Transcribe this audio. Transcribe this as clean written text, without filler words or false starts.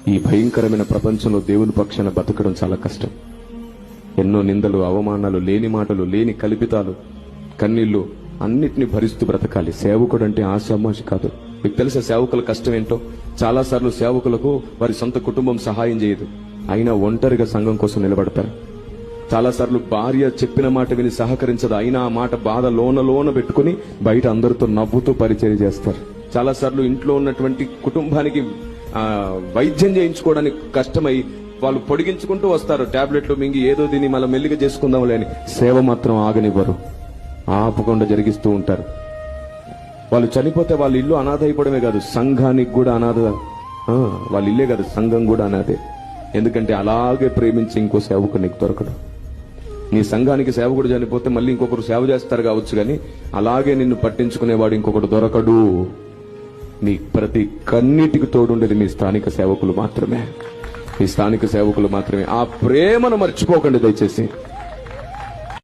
ఈ భయంకరమైన ప్రపంచంలో దేవుని పక్షాన బతకడం చాలా కష్టం. ఎన్నో నిందలు, అవమానాలు, లేని మాటలు, లేని కల్పితాలు, కన్నీళ్లు అన్నిటినీ భరిస్తూ బ్రతకాలి. సేవకుడు అంటే ఆశామాషి కాదు. మీకు తెలుసా సేవకుల కష్టం ఏంటో? చాలాసార్లు సేవకులకు వారి సొంత కుటుంబం సహాయం చేయదు, అయినా ఒంటరిగా సంఘం కోసం నిలబడతారు. చాలాసార్లు భార్య చెప్పిన మాట విని సహకరించదు, అయినా ఆ మాట బాధ లోన పెట్టుకుని బయట అందరితో నవ్వుతూ పరిచర్య చేస్తారు. చాలాసార్లు ఇంట్లో ఉన్నటువంటి కుటుంబానికి వైద్యం చేయించుకోవడానికి కష్టమై వాళ్ళు పొడిగించుకుంటూ వస్తారు. టాబ్లెట్లు మింగి ఏదో దీన్ని మళ్ళీ మెల్లిగా చేసుకుందాంలే అని. సేవ మాత్రం ఆగనివ్వరు, ఆపకుండా జరిగిస్తూ ఉంటారు. వాళ్ళు చనిపోతే వాళ్ళ ఇల్లు అనాథ అయిపోవడమే కాదు, సంఘానికి కూడా అనాథ. వాళ్ళ ఇల్లే కాదు, సంఘం కూడా అనాథే. ఎందుకంటే అలాగే ప్రేమించి ఇంకో సేవకుడు నీకు దొరకడు. నీ సంఘానికి సేవకుడు చనిపోతే మళ్ళీ ఇంకొకరు సేవ చేస్తారు కావచ్చు, కానీ అలాగే నిన్ను పట్టించుకునేవాడు ఇంకొకడు దొరకడు. నీ ప్రతి కన్నీటికి తోడుండేది మీ స్థానిక సేవకులు మాత్రమే. మీ స్థానిక సేవకులు మాత్రమే. ఆ ప్రేమను మర్చిపోకండి దయచేసి.